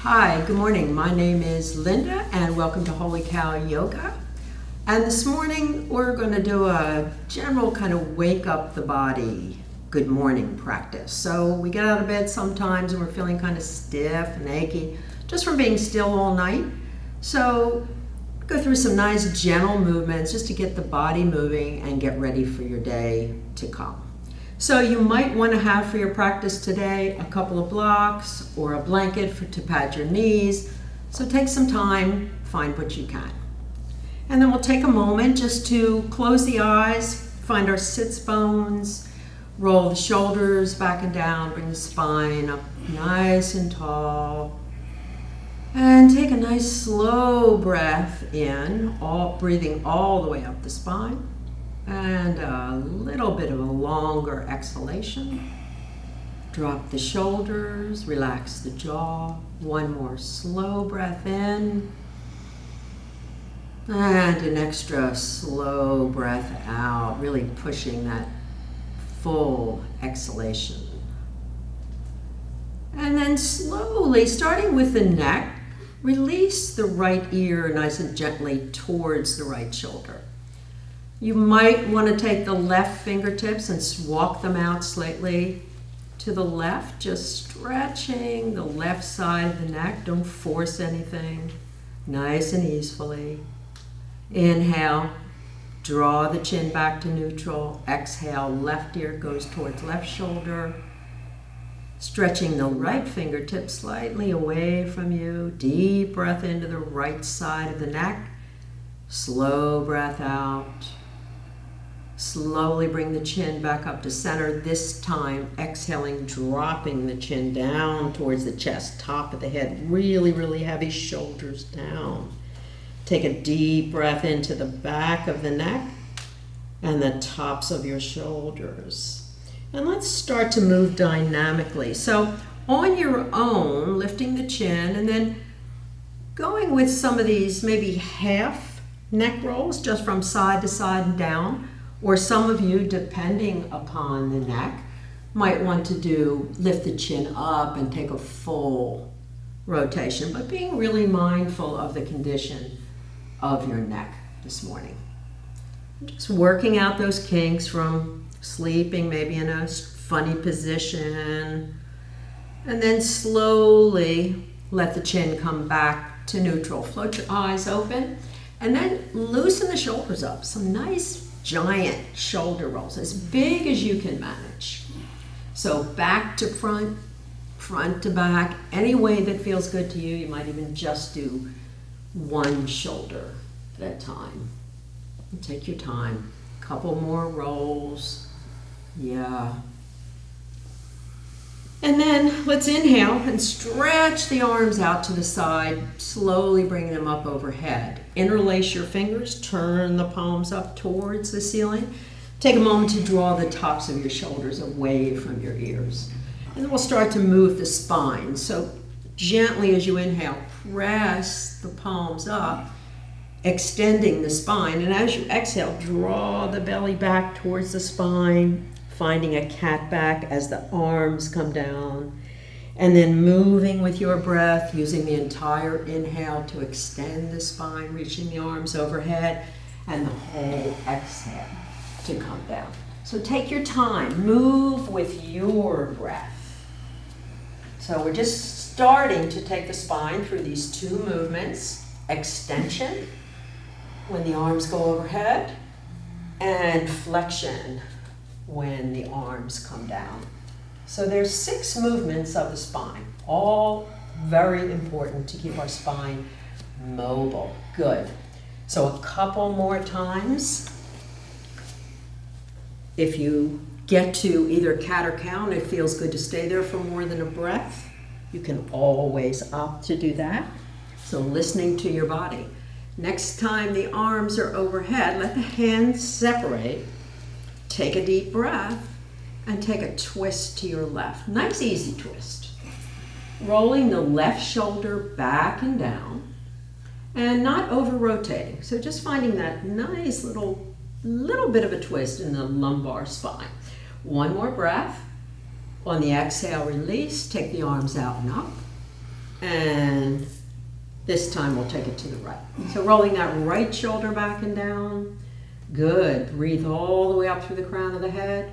Hi, good morning. My name is Linda and welcome to Holy Cow Yoga. And this morning we're going to do a general kind of wake up the body good morning practice. So we get out of bed sometimes and we're feeling kind of stiff and achy just from being still all night. So go through some nice gentle movements just to get the body moving and get ready for your day to come. So you might want to have for your practice today a couple of blocks or a blanket to pad your knees. So take some time, find what you can. And then we'll take a moment just to close the eyes, find our sits bones, roll the shoulders back and down, bring the spine up nice and tall. And take a nice slow breath in, breathing all the way up the spine. And a little bit of a longer exhalation. Drop the shoulders, relax the jaw. One more slow breath in. And an extra slow breath out, really pushing that full exhalation. And then slowly, starting with the neck, release the right ear nice and gently towards the right shoulder. You might want to take the left fingertips and walk them out slightly to the left, just stretching the left side of the neck. Don't force anything. Nice and easefully. Inhale, draw the chin back to neutral. Exhale, left ear goes towards left shoulder. Stretching the right fingertip slightly away from you. Deep breath into the right side of the neck. Slow breath out. Slowly bring the chin back up to center. This time, exhaling, dropping the chin down towards the chest, top of the head. Really, really heavy, shoulders down. Take a deep breath into the back of the neck and the tops of your shoulders. And let's start to move dynamically. So on your own, lifting the chin and then going with some of these maybe half neck rolls just from side to side and down. Or some of you, depending upon the neck, might want to lift the chin up and take a full rotation, but being really mindful of the condition of your neck this morning. Just working out those kinks from sleeping maybe in a funny position, and then slowly let the chin come back to neutral. Float your eyes open, and then loosen the shoulders up. Some nice giant shoulder rolls, as big as you can manage. So back to front, front to back, any way that feels good to you. You might even just do one shoulder at a time. And take your time. Couple more rolls. Yeah. And then let's inhale and stretch the arms out to the side, slowly bringing them up overhead. Interlace your fingers, turn the palms up towards the ceiling. Take a moment to draw the tops of your shoulders away from your ears. And then we'll start to move the spine. So gently as you inhale, press the palms up, extending the spine. And as you exhale, draw the belly back towards the spine, finding a cat back as the arms come down, and then moving with your breath, using the entire inhale to extend the spine, reaching the arms overhead, and the whole exhale to come down. So take your time, move with your breath. So we're just starting to take the spine through these two movements, extension when the arms go overhead, and flexion when the arms come down. So there's 6 movements of the spine, all very important to keep our spine mobile. Good. So a couple more times. If you get to either cat or cow and it feels good to stay there for more than a breath, you can always opt to do that. So listening to your body. Next time the arms are overhead, let the hands separate. Take a deep breath and take a twist to your left. Nice easy twist. Rolling the left shoulder back and down and not over rotating. So just finding that nice little bit of a twist in the lumbar spine. One more breath. On the exhale, release. Take the arms out and up. And this time we'll take it to the right. So rolling that right shoulder back and down. Good. Breathe all the way up through the crown of the head.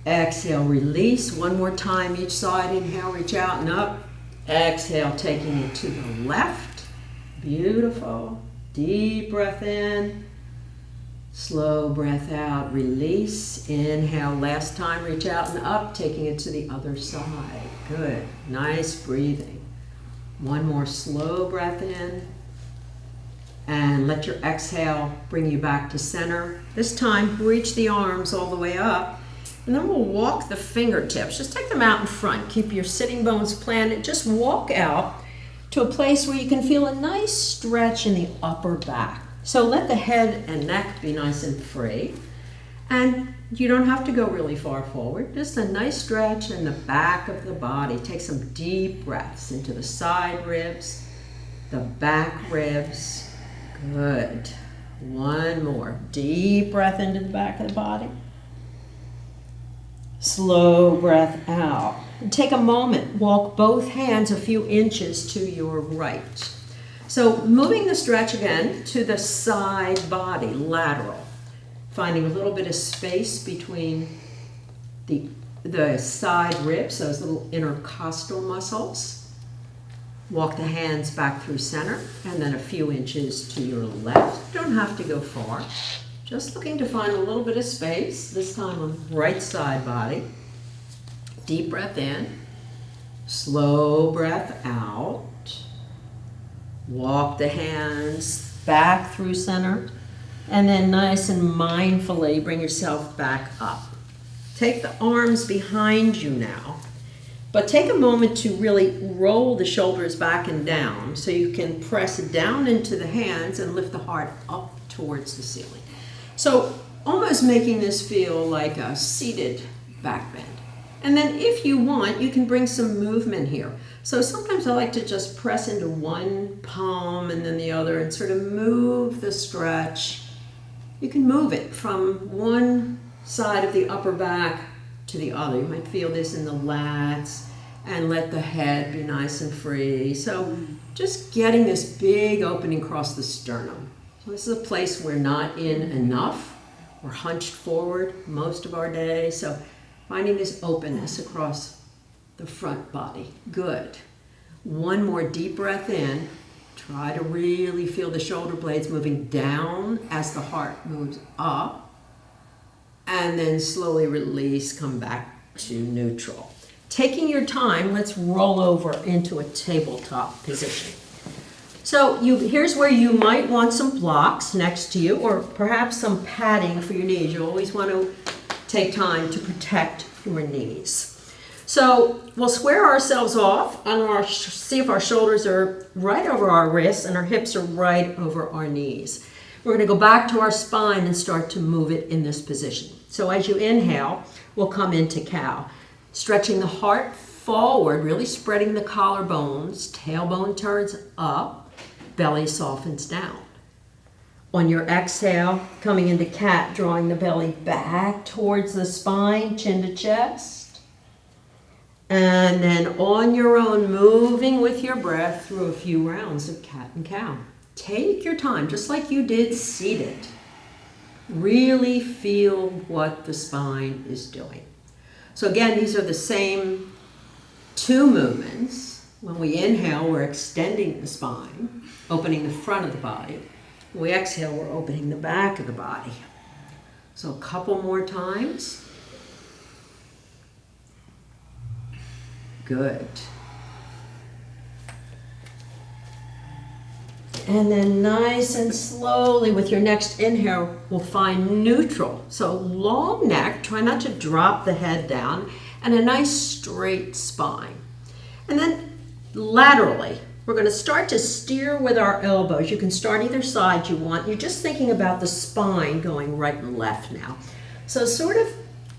Exhale, release. One more time each side. Inhale, reach out and up. Exhale, taking it to the left. Beautiful. Deep breath in. Slow breath out. Release. Inhale. Last time, reach out and up, taking it to the other side. Good. Nice breathing. One more slow breath in. And let your exhale bring you back to center. This time, reach the arms all the way up. And then we'll walk the fingertips. Just take them out in front. Keep your sitting bones planted. Just walk out to a place where you can feel a nice stretch in the upper back. So let the head and neck be nice and free. And you don't have to go really far forward. Just a nice stretch in the back of the body. Take some deep breaths into the side ribs, the back ribs. Good. One more. Deep breath into the back of the body. Slow breath out. And take a moment. Walk both hands a few inches to your right. So moving the stretch again to the side body, lateral. Finding a little bit of space between the side ribs, those little intercostal muscles. Walk the hands back through center and then a few inches to your left. Don't have to go far. Just looking to find a little bit of space, this time on the right side body. Deep breath in, slow breath out. Walk the hands back through center, and then nice and mindfully bring yourself back up. Take the arms behind you now, but take a moment to really roll the shoulders back and down so you can press down into the hands and lift the heart up towards the ceiling. So almost making this feel like a seated back bend. And then if you want, you can bring some movement here. So sometimes I like to just press into one palm and then the other and sort of move the stretch. You can move it from one side of the upper back to the other. You might feel this in the lats, and let the head be nice and free. So just getting this big opening across the sternum. So this is a place we're not in enough. We're hunched forward most of our day. So finding this openness across the front body. Good. One more deep breath in. Try to really feel the shoulder blades moving down as the heart moves up. And then slowly release, come back to neutral. Taking your time, let's roll over into a tabletop position. So here's where you might want some blocks next to you, or perhaps some padding for your knees. You always want to take time to protect your knees. So we'll square ourselves off and see if our shoulders are right over our wrists and our hips are right over our knees. We're going to go back to our spine and start to move it in this position. So as you inhale, we'll come into cow. Stretching the heart forward, really spreading the collarbones, tailbone turns up, belly softens down. On your exhale, coming into cat, drawing the belly back towards the spine, chin to chest. And then on your own, moving with your breath through a few rounds of cat and cow. Take your time, just like you did seated. Really feel what the spine is doing. So again, these are the same two movements. When we inhale, we're extending the spine, opening the front of the body. When we exhale, we're opening the back of the body. So a couple more times. Good. And then nice and slowly with your next inhale, we'll find neutral. So long neck, try not to drop the head down, and a nice straight spine. And then laterally, we're going to start to steer with our elbows. You can start either side you want. You're just thinking about the spine going right and left now. So sort of,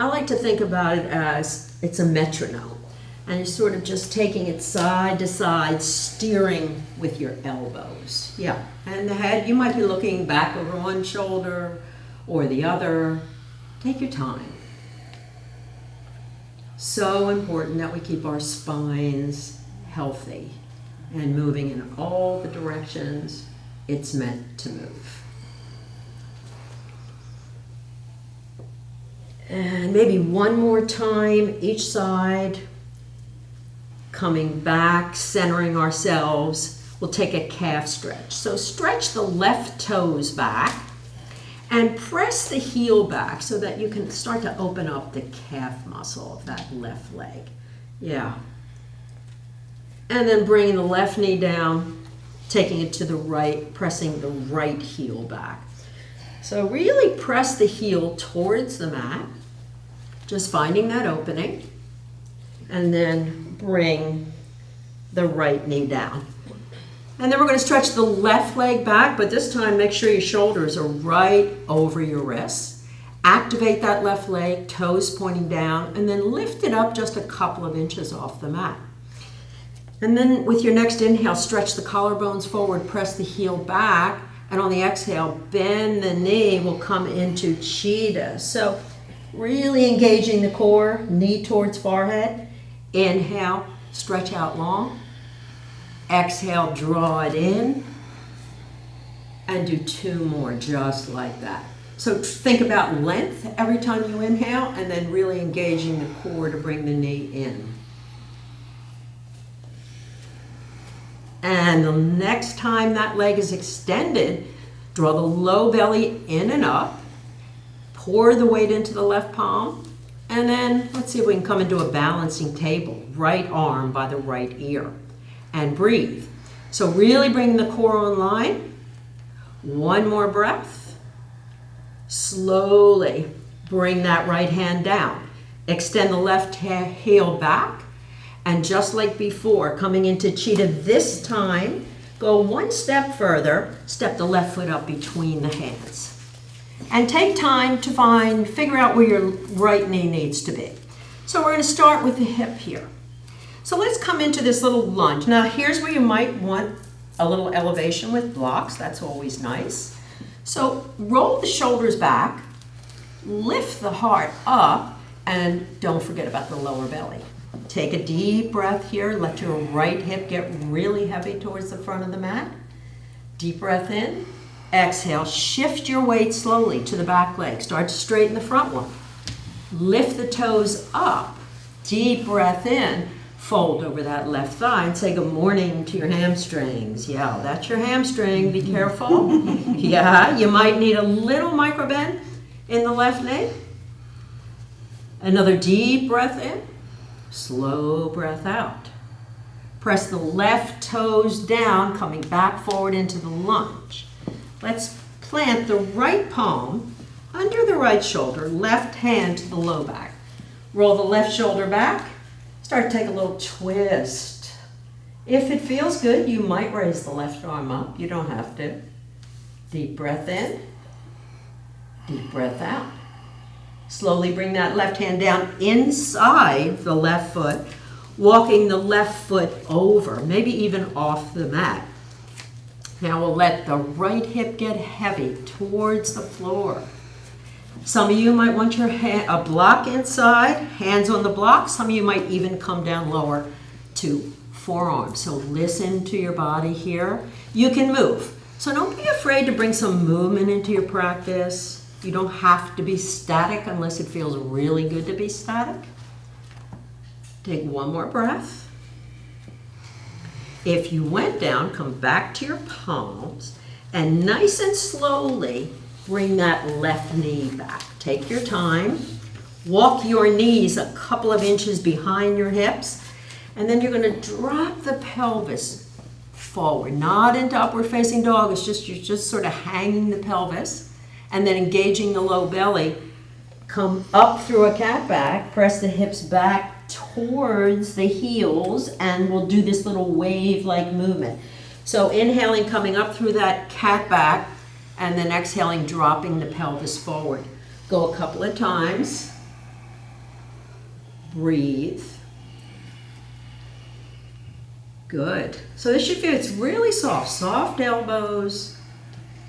I like to think about it as it's a metronome. And you're sort of just taking it side to side, steering with your elbows. Yeah, and the head, you might be looking back over one shoulder or the other. Take your time. So important that we keep our spines healthy and moving in all the directions it's meant to move. And maybe one more time each side, coming back, centering ourselves. We'll take a calf stretch. So stretch the left toes back and press the heel back so that you can start to open up the calf muscle of that left leg. Yeah. And then bringing the left knee down, taking it to the right, pressing the right heel back. So really press the heel towards the mat, just finding that opening, and then bring the right knee down. And then we're going to stretch the left leg back, but this time make sure your shoulders are right over your wrists. Activate that left leg, toes pointing down, and then lift it up just a couple of inches off the mat. And then with your next inhale, stretch the collarbones forward, press the heel back, and on the exhale, bend the knee. We'll come into cheetah. So really engaging the core, knee towards forehead. Inhale, stretch out long. Exhale, draw it in. And do two more just like that. So think about length every time you inhale, and then really engaging the core to bring the knee in. And the next time that leg is extended, draw the low belly in and up. Pour the weight into the left palm. And then let's see if we can come into a balancing table. Right arm by the right ear. And breathe. So really bring the core online. One more breath. Slowly bring that right hand down. Extend the left heel back. And just like before, coming into cheetah this time, go one step further, step the left foot up between the hands. And take time to figure out where your right knee needs to be. So we're going to start with the hip here. So let's come into this little lunge. Now here's where you might want a little elevation with blocks. That's always nice. So roll the shoulders back, lift the heart up, and don't forget about the lower belly. Take a deep breath here. Let your right hip get really heavy towards the front of the mat. Deep breath in. Exhale. Shift your weight slowly to the back leg. Start to straighten the front one. Lift the toes up. Deep breath in. Fold over that left thigh and say good morning to your hamstrings. Yeah, that's your hamstring. Be careful. Yeah, you might need a little micro bend in the left knee. Another deep breath in. Slow breath out. Press the left toes down, coming back forward into the lunge. Let's plant the right palm under the right shoulder, left hand to the low back. Roll the left shoulder back. Start to take a little twist. If it feels good, you might raise the left arm up. You don't have to. Deep breath in. Deep breath out. Slowly bring that left hand down inside the left foot, walking the left foot over, maybe even off the mat. Now we'll let the right hip get heavy towards the floor. Some of you might want your a block inside, hands on the block. Some of you might even come down lower to forearms. So listen to your body here. You can move. So don't be afraid to bring some movement into your practice. You don't have to be static unless it feels really good to be static. Take one more breath. If you went down, come back to your palms and nice and slowly bring that left knee back. Take your time. Walk your knees a couple of inches behind your hips, and then you're going to drop the pelvis forward, not into upward facing dog. It's just you're just sort of hanging the pelvis. And then engaging the low belly, come up through a cat back, press the hips back towards the heels, and we'll do this little wave-like movement. So inhaling, coming up through that cat back, and then exhaling, dropping the pelvis forward. Go a couple of times. Breathe. Good. So this should feel, it's really soft. Soft elbows,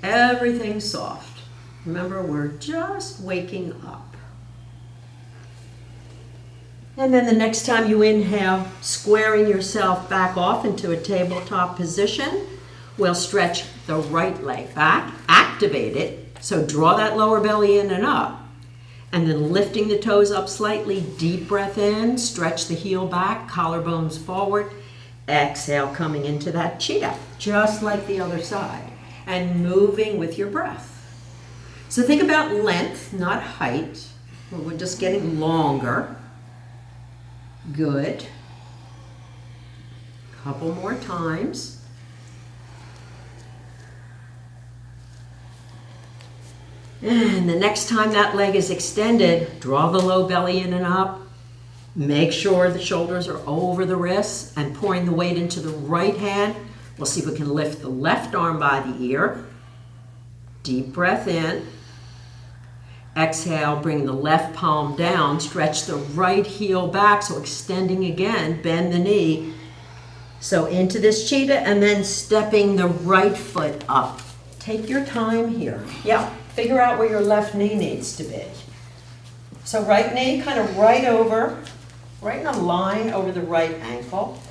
everything soft. Remember, we're just waking up. And then the next time you inhale, squaring yourself back off into a tabletop position, we'll stretch the right leg back, activate it, so draw that lower belly in and up. And then lifting the toes up slightly, deep breath in, stretch the heel back, collarbones forward. Exhale, coming into that cheetah, just like the other side, and moving with your breath. So think about length, not height. We're just getting longer. Good. Couple more times. And the next time that leg is extended, draw the low belly in and up. Make sure the shoulders are over the wrists and pouring the weight into the right hand. We'll see if we can lift the left arm by the ear. Deep breath in. Exhale, bring the left palm down. Stretch the right heel back, so extending again, bend the knee. So into this cheetah and then stepping the right foot up. Take your time here. Yeah, figure out where your left knee needs to be. So right knee kind of right over, right in a line over the right ankle.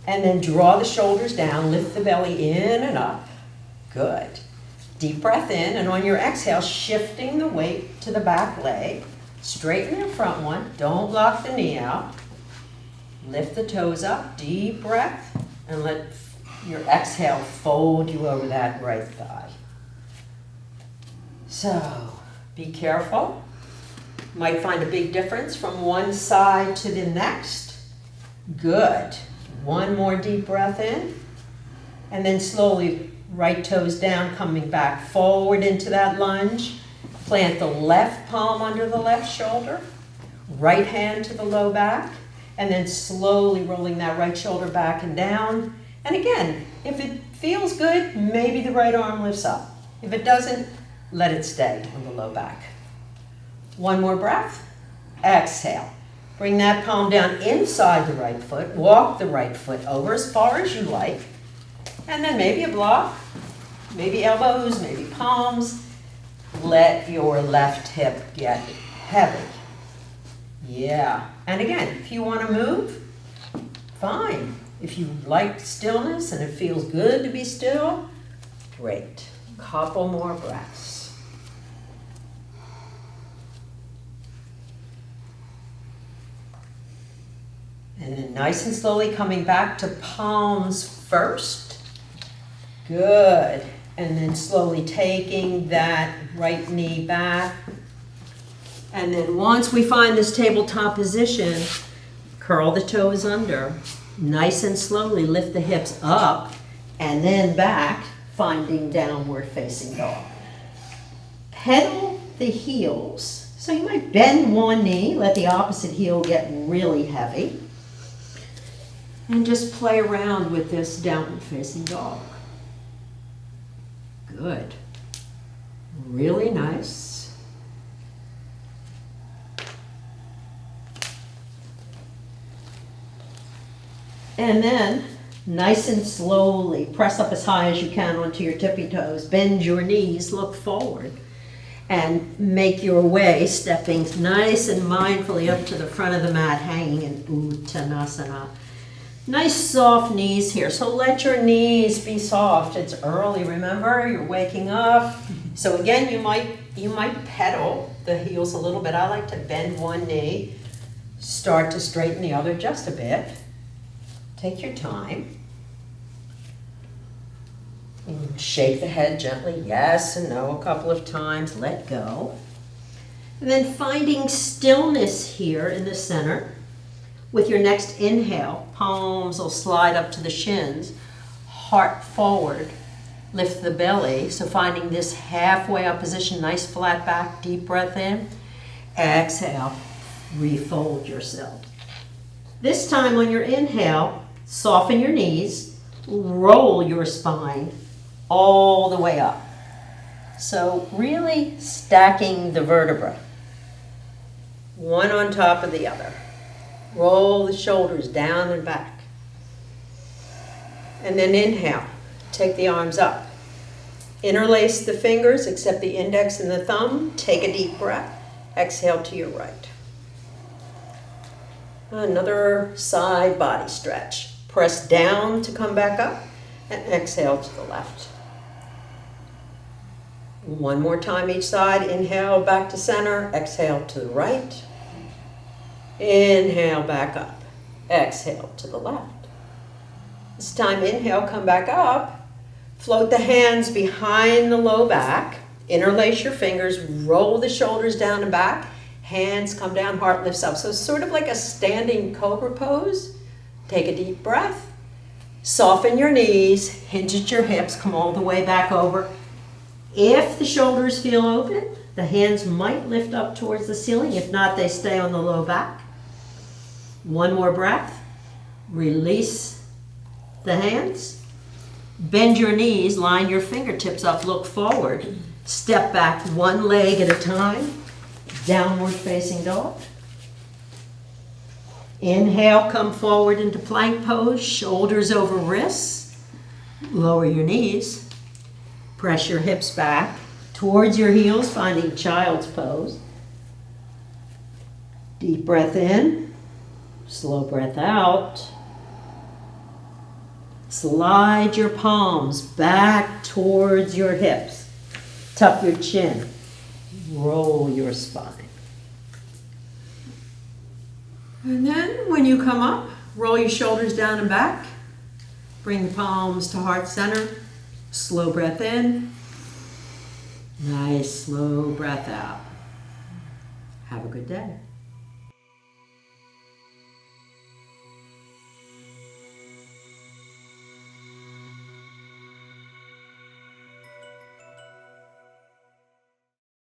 And then draw the shoulders down, lift the belly in and up. Good. Deep breath in, and on your exhale, shifting the weight to the back leg. Straighten your front one, don't block the knee out. Lift the toes up, deep breath, and let your exhale fold you over that right thigh. So, be careful. Might find a big difference from one side to the next. Good. One more deep breath in, and then slowly right toes down, coming back forward into that lunge. Plant the left palm under the left shoulder, right hand to the low back, and then slowly rolling that right shoulder back and down. And again, if it feels good, maybe the right arm lifts up. If it doesn't, let it stay on the low back. One more breath. Exhale. Bring that palm down inside the right foot. Walk the right foot over as far as you like. And then maybe a block, maybe elbows, maybe palms. Let your left hip get heavy. Yeah. And again, if you want to move, fine. If you like stillness and it feels good to be still, great. Couple more breaths. And then nice and slowly coming back to palms first. Good. And then slowly taking that right knee back. And then once we find this tabletop position, curl the toes under. Nice and slowly lift the hips up and then back, finding downward facing dog. Pedal the heels. So you might bend one knee, let the opposite heel get really heavy. And just play around with this downward facing dog. Good. Really nice. And then, nice and slowly, press up as high as you can onto your tippy toes. Bend your knees, look forward. And make your way, stepping nice and mindfully up to the front of the mat, hanging in Uttanasana. Nice soft knees here, so let your knees be soft. It's early, remember, you're waking up. So again, you might pedal the heels a little bit. I like to bend one knee, start to straighten the other just a bit. Take your time. And shake the head gently, yes and no, a couple of times, let go. And then finding stillness here in the center. With your next inhale, palms will slide up to the shins, heart forward, lift the belly. So finding this halfway up position, nice flat back, deep breath in. Exhale, refold yourself. This time on your inhale, soften your knees, roll your spine all the way up. So really stacking the vertebrae, one on top of the other. Roll the shoulders down and back. And then inhale, take the arms up. Interlace the fingers, except the index and the thumb. Take a deep breath. Exhale to your right. Another side body stretch. Press down to come back up and exhale to the left. One more time each side. Inhale back to center. Exhale to the right. Inhale back up. Exhale to the left. This time inhale, come back up. Float the hands behind the low back. Interlace your fingers. Roll the shoulders down and back. Hands come down, heart lifts up. So it's sort of like a standing cobra pose. Take a deep breath. Soften your knees. Hinge at your hips. Come all the way back over. If the shoulders feel open, the hands might lift up towards the ceiling. If not, they stay on the low back. One more breath. Release the hands. Bend your knees. Line your fingertips up. Look forward. Step back one leg at a time. Downward facing dog. Inhale, come forward into plank pose, shoulders over wrists. Lower your knees. Press your hips back towards your heels, finding child's pose. Deep breath in, slow breath out. Slide your palms back towards your hips. Tuck your chin. Roll your spine. And then when you come up, roll your shoulders down and back. Bring the palms to heart center. Slow breath in. Nice slow breath out. Have a good day.